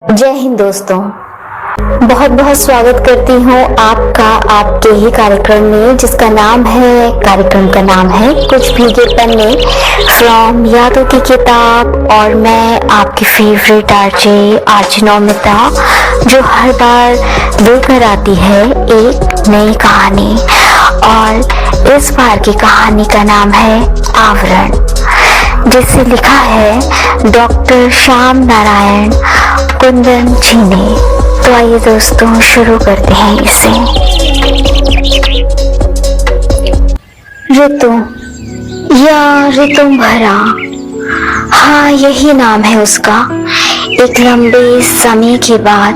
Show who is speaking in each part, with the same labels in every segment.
Speaker 1: जय हिंद दोस्तों, बहुत बहुत स्वागत करती हूँ आपका आपके ही कार्यक्रम में, जिसका नाम है कुछ भीगे पन्ने फ्रॉम यादों की किताब। और मैं आपकी फेवरेट आरजे नौमिता, जो हर बार लेकर आती है एक नई कहानी। और इस बार की कहानी का नाम है आवरण, जिसे लिखा है डॉक्टर श्याम नारायण कुंदन जी ने। तो आइए दोस्तों, शुरू करते हैं इसे। ऋतु या ऋतुंभरा, हाँ यही नाम है उसका। एक लंबे समय के बाद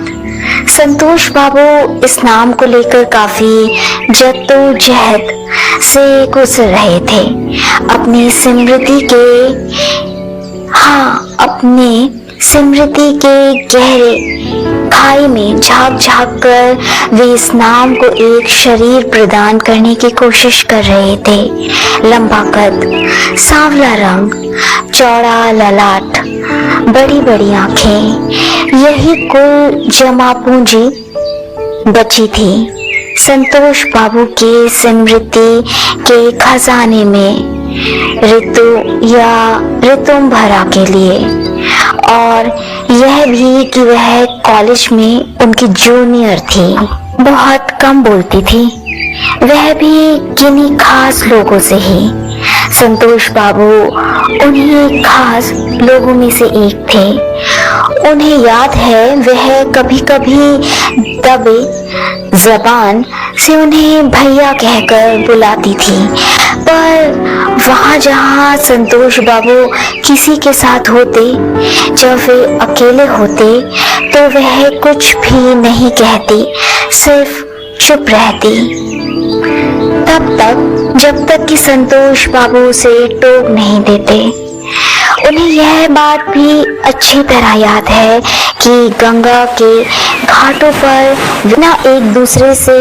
Speaker 1: संतोष बाबू इस नाम को लेकर काफी जद्दोजहद से गुजर रहे थे। अपनी स्मृति के गहरे खाई में झांक झांक कर वे इस नाम को एक शरीर प्रदान करने की कोशिश कर रहे थे। लंबा कद, सांवला रंग, चौड़ा ललाट, बड़ी बड़ी आंखें, यही कुल जमा पूंजी बची थी संतोष बाबू के स्मृति के खजाने में ऋतु या ऋतुंभरा के लिए। और यह भी कि वह कॉलेज में उनकी जूनियर थी। बहुत कम बोलती थी, वह भी किन्हीं खास लोगों से ही। संतोष बाबू उन्हीं खास लोगों में से एक थे। उन्हें याद है वह कभी कभी दबे जबान से उन्हें भैया कहकर बुलाती थी। पर वहाँ जहाँ संतोष बाबू किसी के साथ होते, जब वे अकेले होते, तो वह कुछ भी नहीं कहती, सिर्फ चुप रहती। तब तक जब तक कि संतोष बाबू उसे टोक नहीं देते। उन्हें यह बात भी अच्छी तरह याद है कि गंगा के घाटों पर बिना एक दूसरे से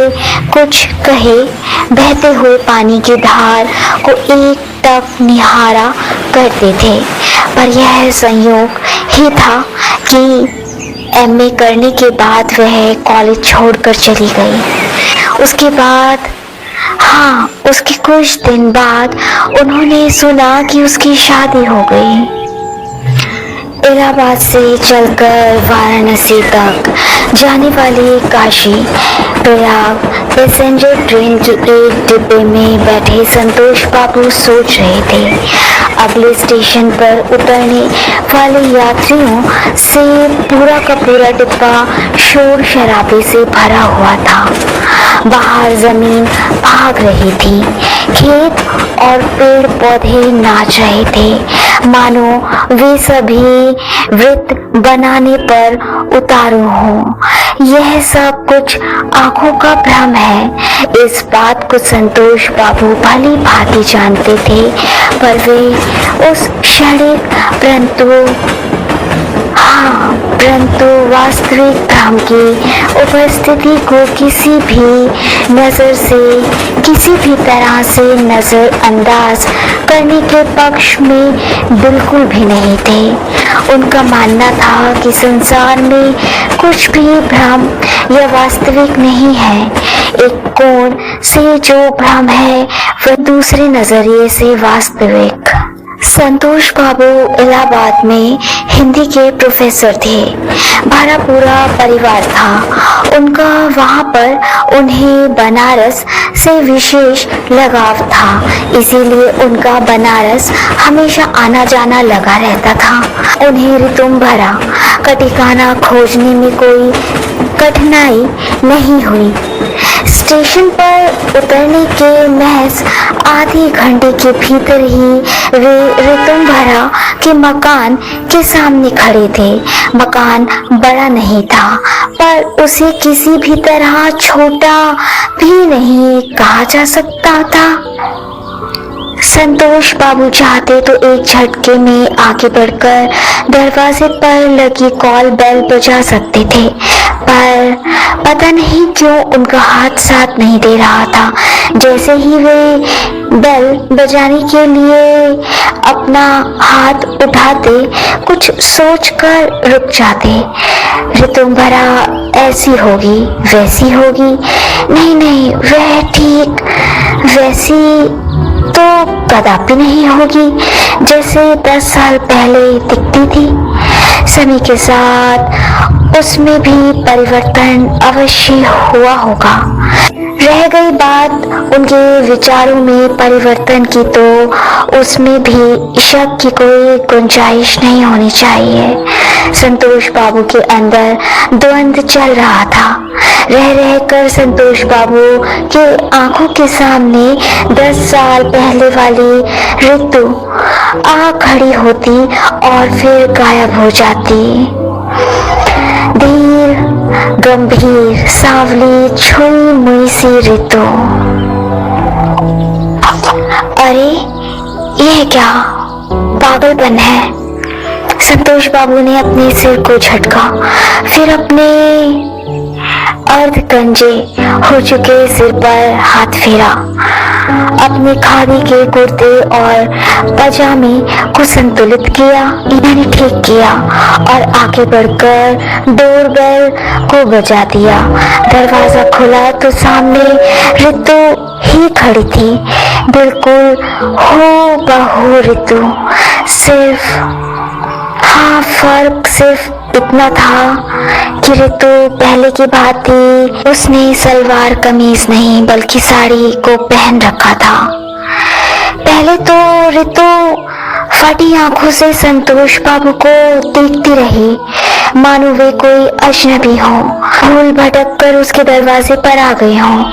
Speaker 1: कुछ कहे बहते हुए पानी की धार को एक टक निहारा करते थे। पर यह संयोग ही था कि एमए करने के बाद वह कॉलेज छोड़कर चली गई। उसके कुछ दिन बाद उन्होंने सुना कि उसकी शादी हो गई। इलाहाबाद से चलकर वाराणसी तक जाने वाली काशी प्रयाग पैसेंजर ट्रेन के एक डिब्बे में बैठे संतोष बाबू सोच रहे थे। अगले स्टेशन पर उतरने वाले यात्रियों से पूरा का पूरा डिब्बा शोर शराबे से भरा हुआ था। बाहर जमीन भाग रही थी, खेत और पेड़ पौधे नाच रहे थे, मानो वे सभी वृत्त बनाने पर उतारू हों। यह सब कुछ आंखों का भ्रम है, इस बात को संतोष बाबू भली भांति जानते थे। पर वे उस क्षणिक परंतु वास्तविक भ्रम की उपस्थिति को किसी भी नजर से, किसी भी तरह से नजरअंदाज करने के पक्ष में बिल्कुल भी नहीं थे। उनका मानना था कि संसार में कुछ भी भ्रम या वास्तविक नहीं है। एक कोण से जो भ्रम है वह दूसरे नजरिए से वास्तविक। संतोष बाबू इलाहाबाद में हिंदी के प्रोफेसर थे। भरा पूरा परिवार था उनका वहाँ पर। उन्हें बनारस से विशेष लगाव था, इसीलिए उनका बनारस हमेशा आना जाना लगा रहता था। उन्हें ऋतुंभरा का ठिकाना खोजने में कोई कठिनाई नहीं हुई। स्टेशन पर उतरने के महज आधे घंटे के भीतर ही वे ऋतुंभरा के मकान के सामने खड़े थे। मकान बड़ा नहीं था, पर उसे किसी भी तरह छोटा भी नहीं कहा जा सकता था। संतोष बाबू चाहते तो एक झटके में आगे बढ़कर दरवाजे पर लगी कॉल बेल बजा सकते थे, पर पता नहीं क्यों उनका हाथ साथ नहीं दे रहा था। जैसे ही वे बेल बजाने के लिए अपना हाथ उठाते, कुछ सोचकर रुक जाते। ऋतुंभरा ऐसी होगी, वैसी होगी, नहीं, वह ठीक वैसी तो कदापि नहीं होगी जैसे 10 साल पहले दिखती थी। समय के साथ उसमें भी परिवर्तन अवश्य हुआ होगा। रह गई बात उनके विचारों में परिवर्तन की, तो उसमें भी शक की कोई गुंजाइश नहीं होनी चाहिए। संतोष बाबू के अंदर द्वंद्व चल रहा था। रह रहकर संतोष बाबू के आंखों के सामने 10 साल पहले वाली ऋतु आ खड़ी होती और फिर गायब हो जाती। धीर, गंभीर, सांवली, छुई मुई सी ऋतु। अरे यह क्या पागलपन है? संतोष बाबू ने अपने सिर को झटका, फिर अपने अर्धगंजे हो चुके सिर पर हाथ फेरा। अपने खादी के कुर्ते और पजामे को संतुलित किया, मैंने ठीक किया और आगे बढ़कर डोरबेल को बजा दिया। दरवाजा खुला तो सामने ऋतु ही खड़ी थी, बिल्कुल हूबहू ऋतु। फर्क सिर्फ इतना था कि ऋतु पहले की भांति उसने सलवार कमीज नहीं बल्कि साड़ी को पहन रखा था। पहले तो ऋतु फटी आंखों से संतोष बाबू को देखती रही, मानो वे कोई अजनबी हो, भूल भटक कर उसके दरवाजे पर आ गई हो।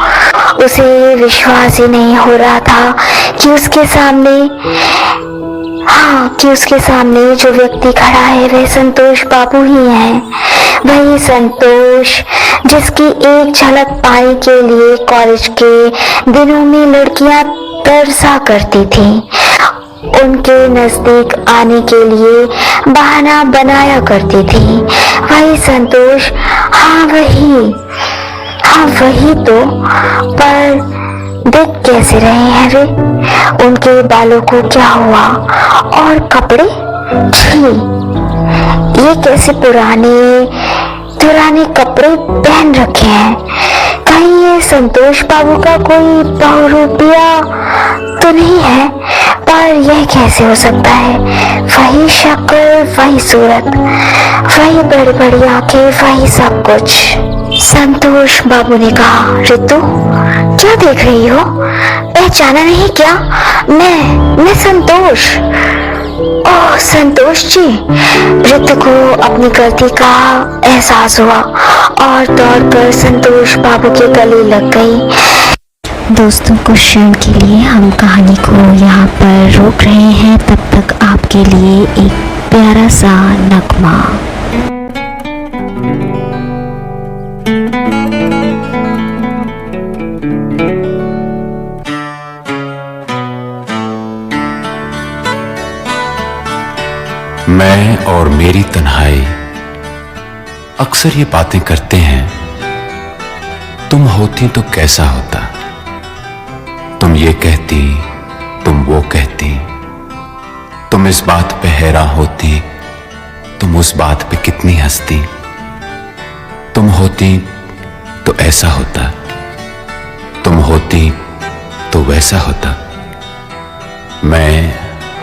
Speaker 1: उसे विश्वास ही नहीं हो रहा था कि उसके सामने जो व्यक्ति खड़ा है वह संतोष बाबू ही है। वही संतोष जिसकी एक झलक पाने के लिए कॉलेज के दिनों में लड़कियां तरसा करती थी, उनके नजदीक आने के लिए बहाना बनाया करती थी। वही संतोष, हाँ वही तो, पर देख कैसे रहे हैं वे? उनके बालों को क्या हुआ? और कपड़े, छी, ये कैसे पुराने कपड़े पहन रखे हैं? कहीं ये संतोष बाबू का कोई बहुरूपिया तो नहीं है? पर यह कैसे हो सकता है? वही शक्ल, वही सूरत, वही बड़ी बड़ी आंखें, वही सब कुछ। संतोष बाबू ने कहा, ऋतु क्या देख रही हो? पहचाना नहीं क्या? मैं संतोष। ओह संतोष जी। ऋतु को अपनी गलती का एहसास हुआ और दौड़कर संतोष बाबू के गले लग गई। दोस्तों, कुछ क्षण के लिए हम कहानी को यहाँ पर रोक रहे हैं। तब तक आपके लिए एक प्यारा सा नगमा।
Speaker 2: मैं और मेरी तन्हाई अक्सर ये बातें करते हैं, तुम होती तो कैसा होता, तुम ये कहती, तुम वो कहती, तुम इस बात पे हैरान होती, तुम उस बात पे कितनी हंसती, तुम होती तो ऐसा होता, तुम होती तो वैसा होता। मैं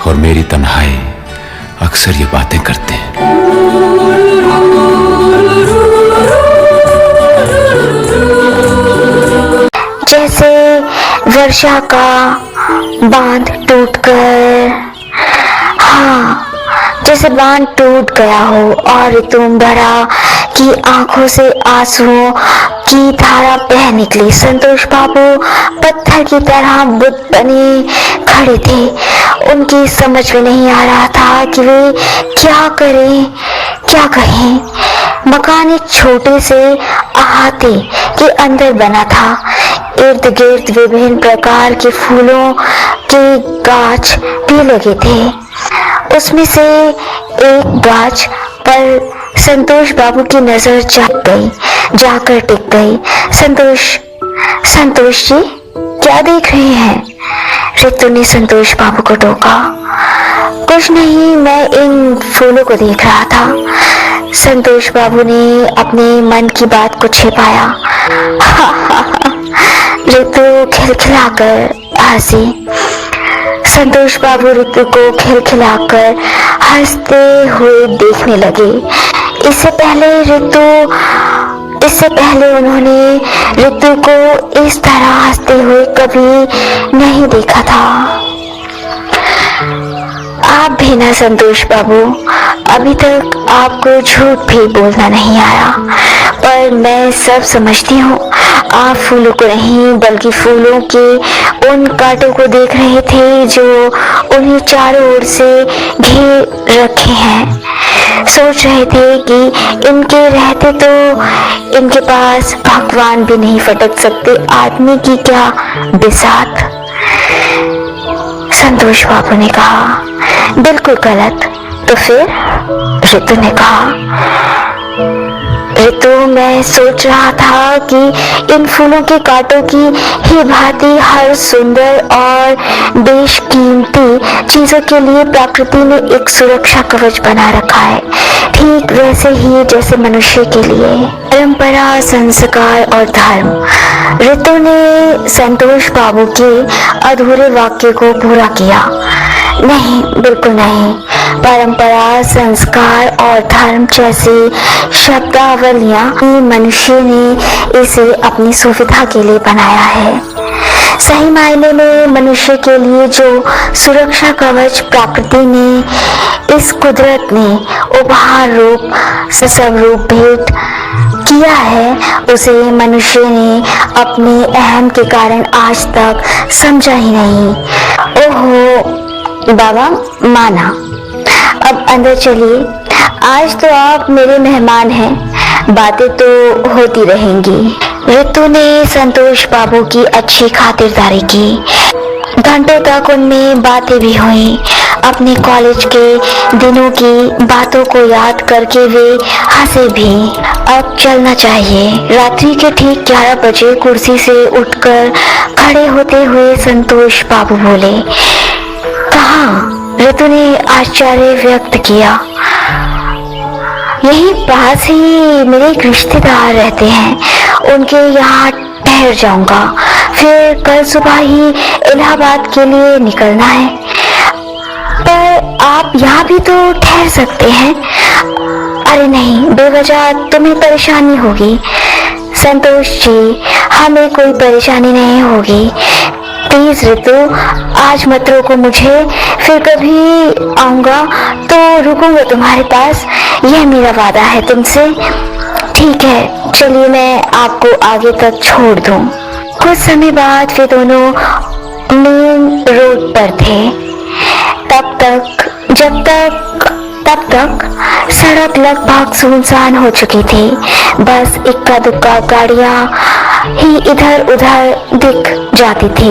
Speaker 2: और मेरी तन्हाई अक्सर ये बातें करते हैं।
Speaker 1: जैसे वर्षा का बांध टूटकर, जैसे बांध टूट गया हो और ऋतुंभरा की आंखों से आंसुओं की धारा बह निकली। संतोष बाबू पत्थर की तरह बुत बने खड़े थे। उनकी समझ में नहीं आ रहा था कि वे क्या करें, क्या कहें। मकान एक छोटे से अहाते के अंदर बना था। इर्द गिर्द विभिन्न प्रकार के फूलों के गाछ भी लगे थे। उसमें से एक गाछ पर संतोष बाबू की नजर जाकर टिक गई। संतोष जी क्या देख रहे हैं? रितु ने संतोष बाबू को टोका। कुछ नहीं, मैं इन फूलों को देख रहा था। संतोष बाबू ने अपने मन की बात को छिपाया। रितु खिलखिलाकर हंसी। संतोष बाबू रितु को खिलखिलाकर हंसते हुए देखने लगे। इससे पहले उन्होंने रितु को इस तरह हंसते हुए कभी नहीं देखा था। आप भी ना संतोष बाबू, अभी तक आपको झूठ भी बोलना नहीं आया, पर मैं सब समझती हूँ। आप फूलों को नहीं बल्कि फूलों के उन कांटों को देख रहे थे जो उन्हें चारों ओर से घेर रखे हैं। सोच रहे थे कि इनके रहते तो इनके पास भगवान भी नहीं फटक सकते, आदमी की क्या बिसात। संतोष बाबू ने कहा। बिल्कुल गलत। तो फिर? रितु ने कहा। रितु, मैं सोच रहा था कि इन फूलों के कांटों की ही भांति हर सुंदर और बेशकीमती चीजों के लिए प्रकृति ने एक सुरक्षा कवच बना रखा है, ठीक वैसे ही जैसे मनुष्य के लिए परंपरा, संस्कार और धर्म। रितु ने संतोष बाबू के अधूरे वाक्य को पूरा किया। नहीं, बिल्कुल नहीं। परंपरा, संस्कार और धर्म जैसी शब्दावलियां मनुष्य ने इसे अपनी सुविधा के लिए बनाया है। सही मायने में मनुष्य के लिए जो सुरक्षा कवच प्रकृति ने, इस कुदरत ने उपहार रूप स्वरूप भेंट किया है, उसे मनुष्य ने अपने अहम के कारण आज तक समझा ही नहीं। ओहो बाबा, माना। अब अंदर चलिए। आज तो आप मेरे मेहमान हैं, बातें तो होती रहेंगी। रितु ने संतोष बाबू की अच्छी खातिरदारी की। घंटों तक उनमें बातें भी हुई। अपने कॉलेज के दिनों की बातों को याद करके वे हंसे भी। अब चलना चाहिए। रात्रि के ठीक 11 बजे कुर्सी से उठकर खड़े होते हुए संतोष बाबू बोले। कहाँ? रितु ने आश्चर्य व्यक्त किया। यही पास ही मेरे एक रिश्तेदार रहते हैं, उनके यहाँ ठहर जाऊंगा, फिर कल सुबह ही इलाहाबाद के लिए निकलना है। पर आप यहाँ भी तो ठहर सकते हैं। अरे नहीं, बेवजह तुम्हें परेशानी होगी। संतोष जी, हमें कोई परेशानी नहीं होगी। प्लीज रितु, आज मत रोको मुझे, फिर कभी आऊंगा तो रुकूंगा तुम्हारे पास, यह मेरा वादा है तुमसे। ठीक है, चलिए मैं आपको आगे तक छोड़ दूं। कुछ समय बाद वे दोनों मेन रोड पर थे। तब तक सड़क लगभग सुनसान हो चुकी थी। बस इक्का दुक्का गाड़ियां ही इधर उधर दिख जाती थी।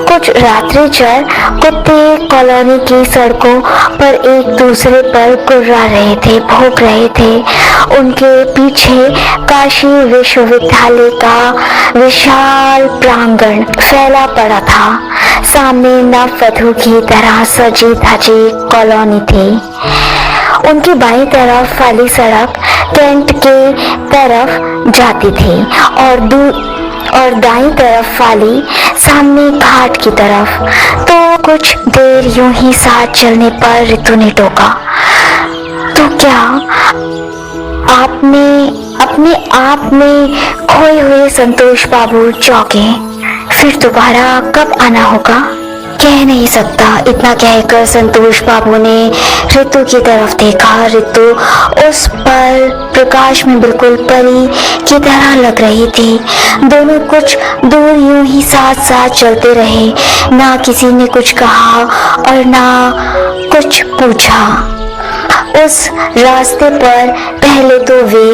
Speaker 1: कुछ रात्रिचर कुत्ते कॉलोनी की सड़कों पर एक दूसरे पर गुर्रा रहे थे, भौंक रहे थे। उनके पीछे काशी विश्वविद्यालय का विशाल प्रांगण फैला पड़ा था। सामने नववधू की तरह सजी धजी कॉलोनी थी। उनकी बाईं तरफ वाली सड़क कैंट के तरफ जाती थी और दाईं तरफ वाली सामने घाट की तरफ। तो कुछ देर यूं ही साथ चलने पर रितु ने टोका। तो क्या आपने अपने आप में खोए हुए संतोष बाबू चौंके। फिर दोबारा कब आना होगा? कह नहीं सकता। इतना कहकर संतोष बाबू ने रितु की तरफ देखा। रितु उस पर प्रकाश में बिल्कुल परी की तरह लग रही थी। दोनों कुछ दूर यूं ही साथ साथ चलते रहे। ना किसी ने कुछ कहा और ना कुछ पूछा। उस रास्ते पर पहले तो वे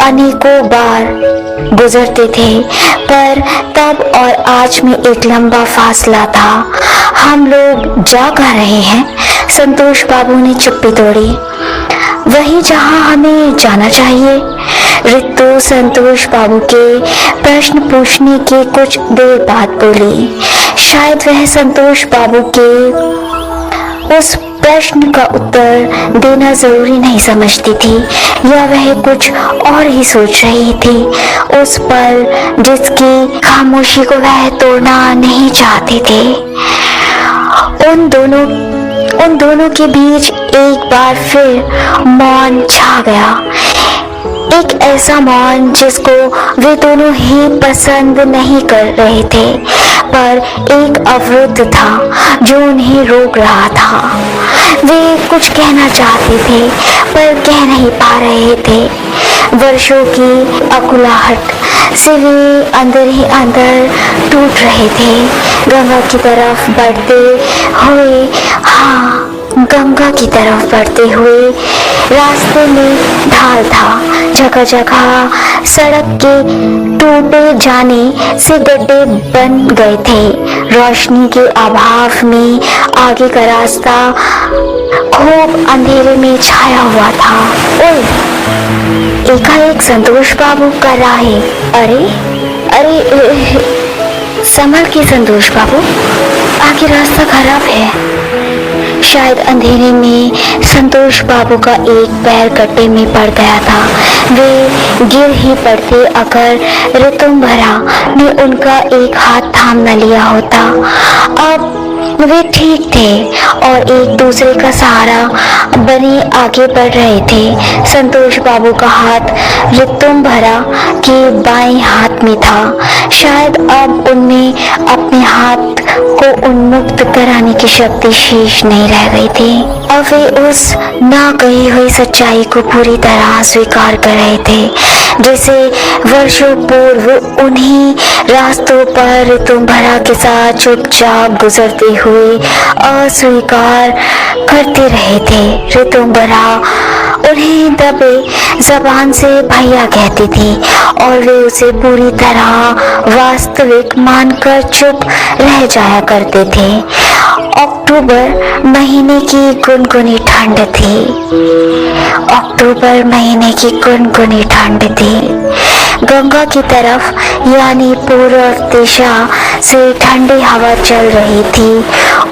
Speaker 1: अनेकों बार गुजरते थे, पर तब और आज में एक लंबा फासला था। हम लोग जा कहाँ रहे हैं? संतोष बाबू ने चुप्पी तोड़ी। वही जहाँ हमें जाना चाहिए। रितु संतोष बाबू के प्रश्न पूछने के कुछ देर बाद बोली। शायद वह संतोष बाबू के उस प्रश्न का उत्तर देना जरूरी नहीं समझती थी, या वह कुछ और ही सोच रही थी। उस पल जिसकी खामोशी को वह तोड़ना नहीं चाहते थे। उन दोनों के बीच एक बार फिर मौन छा गया। एक ऐसा मौन जिसको वे दोनों ही पसंद नहीं कर रहे थे, पर एक अवरुद्ध था जो उन्हें रोक रहा था। वे कुछ कहना चाहते थे पर कह नहीं पा रहे थे। वर्षों की अकुलाहट से वे अंदर ही अंदर टूट रहे थे। गंगा की तरफ बढ़ते हुए रास्ते में ढाल था। जगह जगह सड़क के टूटे जाने से गड्ढे बन गए थे। रोशनी के अभाव में आगे का रास्ता खूब अंधेरे में छाया हुआ था। ओए, एकाएक संतोष बाबू कर रहा है। अरे संभल के संतोष बाबू, आगे रास्ता खराब है। शायद अंधेरे में संतोष बाबू का एक पैर गड्ढे में पड़ गया था। वे गिर ही पड़ते अगर ऋतुंभरा ने उनका एक हाथ थाम न लिया होता। अब वे ठीक थे और एक दूसरे का सहारा बने आगे बढ़ रहे थे। संतोष बाबू का हाथ ऋतुंभरा के बाएं हाथ में था। शायद अब उनमें अपने हाथ को उन्मुक्त कराने की शक्ति शेष नहीं रह गई थी। अब वे उस ना कही हुई सच्चाई को पूरी तरह स्वीकार कर रहे थे, जैसे वर्षों पूर्व उन्हीं रास्तों पर ऋतुंभरा के साथ चुपचाप गुजरते हुए अस्वीकार करते रहे थे। ऋतुंभरा उन्हें दबे जबान से भैया कहती थी और वे उसे पूरी तरह वास्तविक मानकर चुप रह जाया करते थे। अक्टूबर महीने की गुनगुनी ठंड थी। गंगा की तरफ यानी पूर्व दिशा से ठंडी हवा चल रही थी।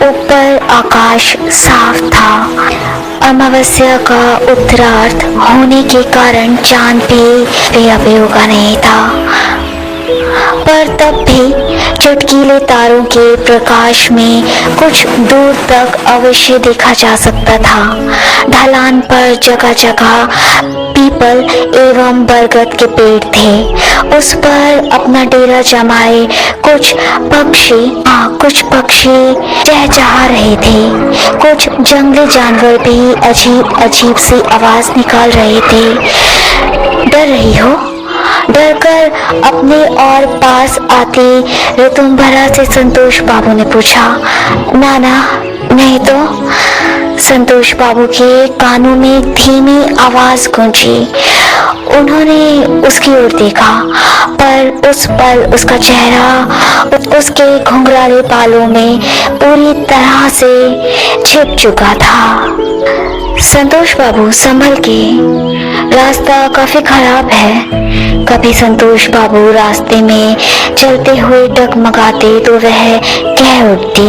Speaker 1: ऊपर आकाश साफ था। अमावस्या का उत्तरार्ध होने के कारण चांद भी अभी उगा नहीं था, पर तब भी चटकीले तारों के प्रकाश में कुछ दूर तक अवश्य देखा जा सकता था। ढलान पर जगह जगह पीपल एवं बरगद के पेड़ थे। उस पर अपना डेरा जमाए कुछ पक्षी चहचहा रहे थे। कुछ जंगली जानवर भी अजीब अजीब सी आवाज निकाल रहे थे। डर रही हो? डरकर अपने और पास आती ऋतुंभरा से संतोष बाबू ने पूछा। ना नहीं तो। संतोष बाबू के कानों में धीमी आवाज गूंजी। उन्होंने उसकी ओर देखा, पर उस पल उसका चेहरा उसके घुंघराले बालों में पूरी तरह से छिप चुका था। संतोष बाबू संभल के, रास्ता काफी खराब है। कभी संतोष बाबू रास्ते में चलते हुए डगमगाते तो वह कह उठती।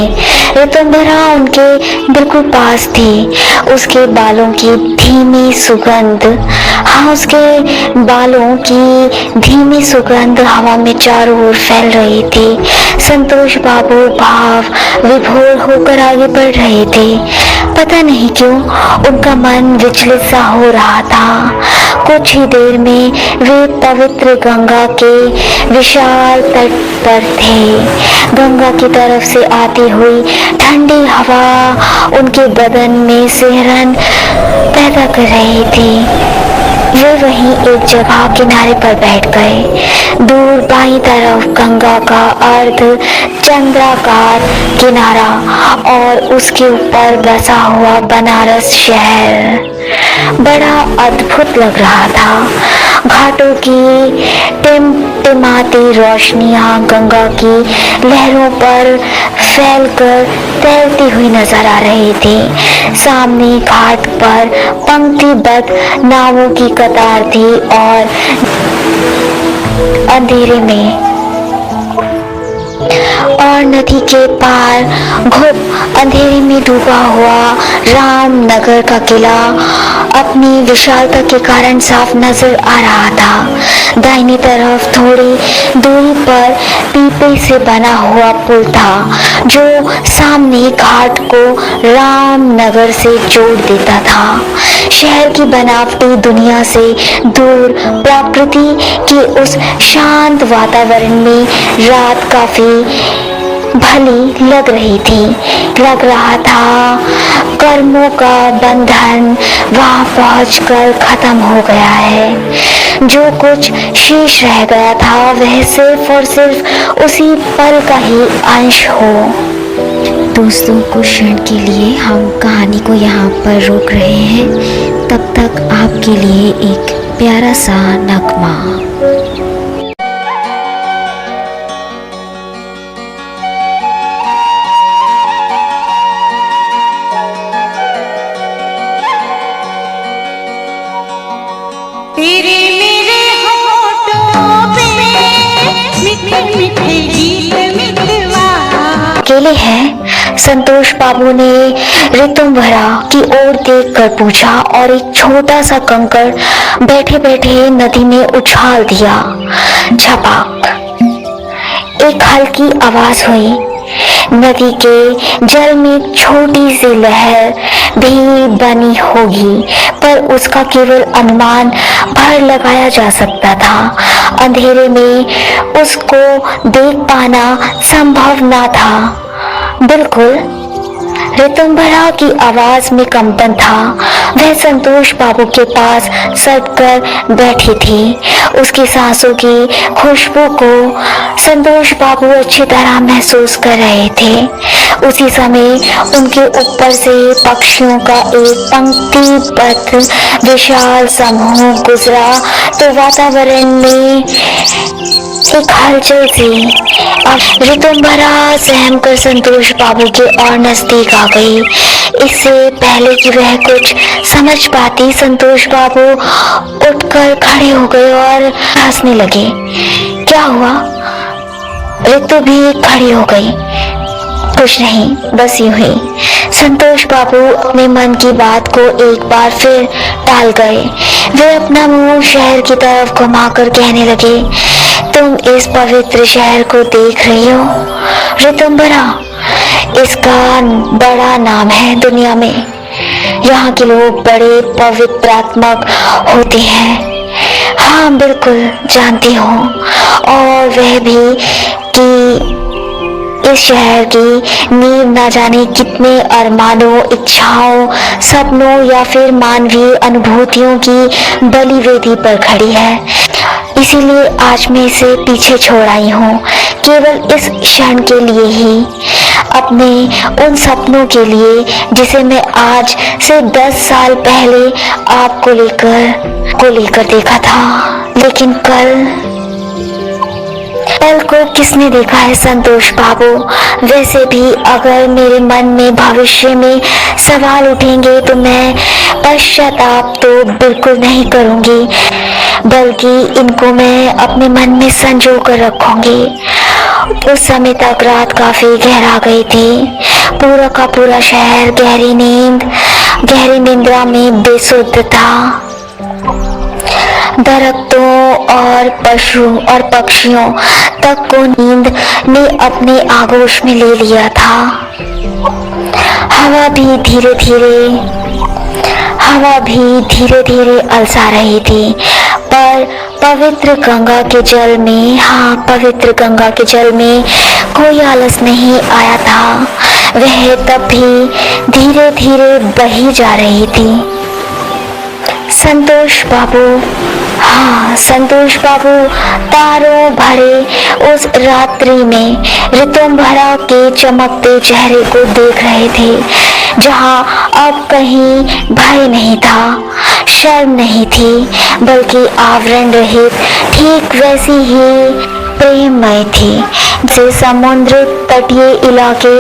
Speaker 1: ऋतुंभरा उनके बिल्कुल पास थी। उसके बालों की धीमी सुगंध हवा में चारों ओर फैल रही थी। संतोष बाबू भाव विभोर होकर आगे बढ़ रहे थे। पता नहीं क्यों उनका मन विचलित सा हो रहा था। कुछ ही देर में वे पवित्र गंगा के विशाल तट पर थे। गंगा की तरफ से आती हुई ठंडी हवा उनके बदन में सिहरन पैदा कर रही थी। वे वहीं एक जगह किनारे पर बैठ गए। दूर बाईं तरफ गंगा का अर्ध चंद्राकार किनारा और उसके ऊपर बसा हुआ बनारस शहर बड़ा अद्भुत लग रहा था। घाटों की टिमटिमाती रोशनियां गंगा की लहरों पर फैलकर तैरती हुई नजर आ रही थी। सामने घाट पर पंक्तिबद्ध नावों की कतार थी और अंधेरे में और नदी के पार घुप अंधेरे में डूबा हुआ रामनगर का किला अपनी विशालता के कारण साफ नजर आ रहा था। दाहिनी तरफ थोड़ी दूरी पर पीपे से बना हुआ पुल था जो सामने घाट को रामनगर से जोड़ देता था। शहर की बनावटी दुनिया से दूर प्रकृति के उस शांत वातावरण में रात काफी भली लग रही थी। लग रहा था कर्मों का बंधन वहां पहुंचकर खत्म हो गया है। जो कुछ शेष रह गया था वह सिर्फ और सिर्फ उसी पल का ही अंश हो। दोस्तों, कुछ क्षण के लिए हम कहानी को यहाँ पर रोक रहे हैं। तब तक आपके लिए एक प्यारा सा नगमा।
Speaker 3: तेरे मेरे होठों पे मीठे मीठे गीत मितवा।
Speaker 1: अकेले हैं? संतोष बाबू ने ऋतुंभरा की ओर देखकर पूछा और एक छोटा सा कंकड़ बैठे बैठे नदी में उछाल दिया। झपक, एक हल्की आवाज हुई। नदी के जल में छोटी सी लहर भी बनी होगी, पर उसका केवल अनुमान भर लगाया जा सकता था। अंधेरे में उसको देख पाना संभव न था। बिल्कुल ऋतुंभरा की आवाज में कंपन था। वह संतोष बाबू के पास सटकर बैठी थी। उसकी सांसों की खुशबू को संतोष बाबू अच्छी तरह महसूस कर रहे थे। उसी समय उनके ऊपर से पक्षियों का एक पंक्तिबद्ध विशाल समूह गुजरा तो वातावरण में एक हलचल थी। अब ऋतुंभरा सहम कर संतोष बाबू के और नजदीक आ गई। इससे पहले कि वह कुछ समझ पाती, संतोष बाबू उठकर खड़े हो गए और हंसने लगे। क्या हुआ? ऋतु भी खड़ी हो गई। कुछ नहीं, बस यूं ही। संतोष बाबू अपने मन की बात को एक बार फिर टाल गए। वे अपना मुंह शहर की तरफ घुमाकर कहने लगे, तुम इस पवित्र शहर को देख रही हो ऋतुंभरा? इसका बड़ा नाम है दुनिया में। यहाँ के लोग बड़े पवित्रात्मक होते हैं। हाँ बिल्कुल जानती हूँ, और वह भी कि इस शहर की नींव न जाने कितने अरमानों, इच्छाओं, सपनों या फिर मानवीय अनुभूतियों की बलि वेदी पर खड़ी है। इसीलिए आज मैं इसे पीछे छोड़ आई हूँ, केवल इस क्षण के लिए ही, अपने उन सपनों के लिए जिसे मैं आज से 10 साल पहले आपको लेकर देखा था। लेकिन कल को किसने देखा है संतोष बाबू? वैसे भी अगर मेरे मन में भविष्य में सवाल उठेंगे तो मैं पश्चाताप तो बिल्कुल नहीं करूंगी, बल्कि इनको मैं अपने मन में संजो कर रखूंगी। उस समय तक रात काफी गहरा गई थी। पूरा का पूरा शहर गहरी निंद्रा में बेसुध था। दरख्तों और पशु और पक्षियों तक को नींद ने अपने आगोश में ले लिया था। हवा भी धीरे धीरे अलसा रही थी। पर पवित्र गंगा के जल में कोई आलस नहीं आया था। वह तब भी धीरे धीरे बही जा रही थी। संतोष बाबू, हाँ संतोष बाबू तारों भरे उस रात्रि में ऋतुंभरा के चमकते चेहरे को देख रहे थे, जहाँ अब कहीं भय नहीं था, शर्म नहीं थी, बल्कि आवरण रहित ठीक वैसी ही प्रेममय थी जैसे समुद्र तटीय इलाके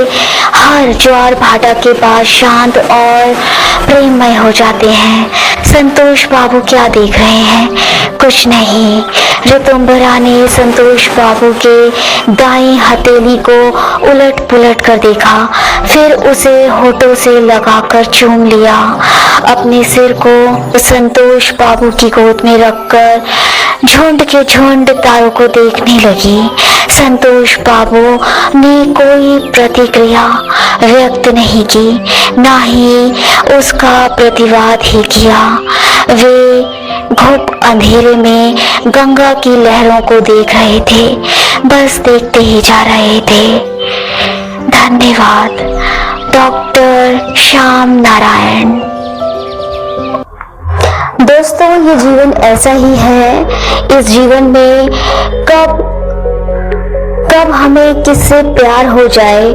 Speaker 1: हर ज्वार भाटा के बाद शांत और प्रेममय हो जाते हैं। संतोष बाबू क्या देख रहे हैं? कुछ नहीं। ऋतुंभरा ने संतोष बाबू के दाएं हथेली को उलट पुलट कर देखा, फिर उसे होठों से लगाकर चूम लिया। अपने सिर को संतोष बाबू की गोद में रखकर झुंड के झुंड तारों को देखने लगी। संतोष बाबू ने कोई प्रतिक्रिया व्यक्त नहीं की, ना ही उसका प्रतिवाद ही किया। वे घुप अंधेरे में गंगा की लहरों को देख रहे थे, बस देखते ही जा रहे थे। धन्यवाद डॉक्टर श्याम नारायण। दोस्तों, ये जीवन ऐसा ही है। इस जीवन में कब हमें किससे प्यार हो जाए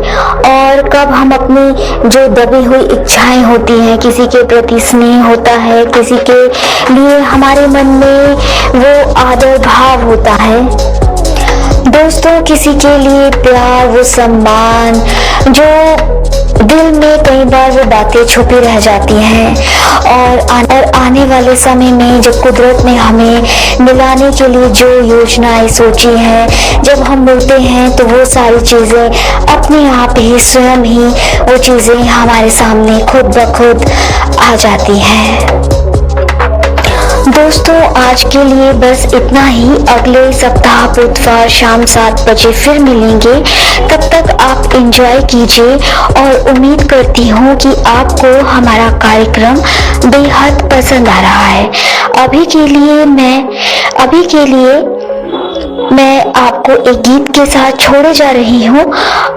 Speaker 1: और कब हम अपनी जो दबी हुई इच्छाएं होती हैं, किसी के प्रति स्नेह होता है, किसी के लिए हमारे मन में वो आदर भाव होता है। दोस्तों, किसी के लिए प्यार, वो सम्मान जो दिल में कई बार वो बातें छुपी रह जाती हैं और आने वाले समय में जब कुदरत ने हमें मिलाने के लिए जो योजनाएं सोची हैं, जब हम मिलते हैं तो वो सारी चीज़ें अपने आप ही स्वयं ही वो चीज़ें हमारे सामने खुद ब खुद आ जाती हैं। दोस्तों, आज के लिए बस इतना ही। अगले सप्ताह बुधवार शाम 7 बजे फिर मिलेंगे। तब तक आप एंजॉय कीजिए और उम्मीद करती हूँ कि आपको हमारा कार्यक्रम बेहद पसंद आ रहा है। अभी के लिए मैं आपको एक गीत के साथ छोड़े जा रही हूँ।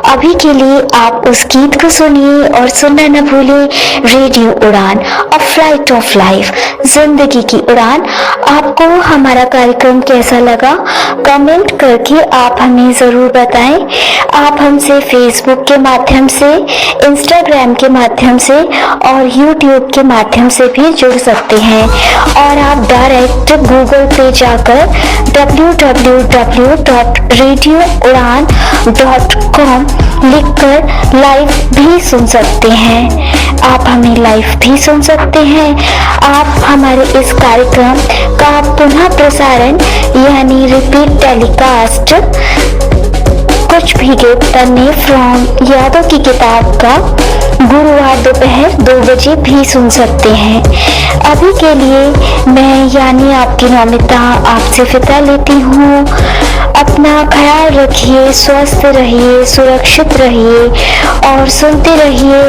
Speaker 1: अभी के लिए आप उस गीत को सुनिए और सुनना न भूलें। रेडियो उड़ान, अ फ्लाइट ऑफ लाइफ, जिंदगी की उड़ान। आपको हमारा कार्यक्रम कैसा लगा? कमेंट करके आप हमें ज़रूर बताएं। आप हमसे फेसबुक के माध्यम से, इंस्टाग्राम के माध्यम से और यूट्यूब के माध्यम से भी जुड़ सकते हैं और आप डायरेक्ट गूगल पे जाकर www.radioudan.com लिखकर लाइव भी सुन सकते हैं। आप हमें लाइव भी सुन सकते हैं। आप हमारे इस कार्यक्रम का पुनः प्रसारण यानी रिपीट टेलीकास्ट कुछ भीगे पन्ने फ्रॉम यादों की किताब का गुरुवार दोपहर 2 बजे भी सुन सकते हैं। अभी के लिए मैं यानी आपकी नौमिता आपसे विदा लेती हूँ। अपना ख्याल रखिए, स्वस्थ रहिए, सुरक्षित रहिए और सुनते रहिए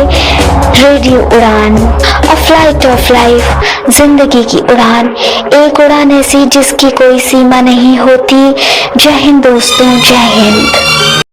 Speaker 1: रेडियो उड़ान, अ फ्लाइट ऑफ लाइफ, जिंदगी की उड़ान। एक उड़ान ऐसी जिसकी कोई सीमा नहीं होती। जय हिंद दोस्तों, जय हिंद।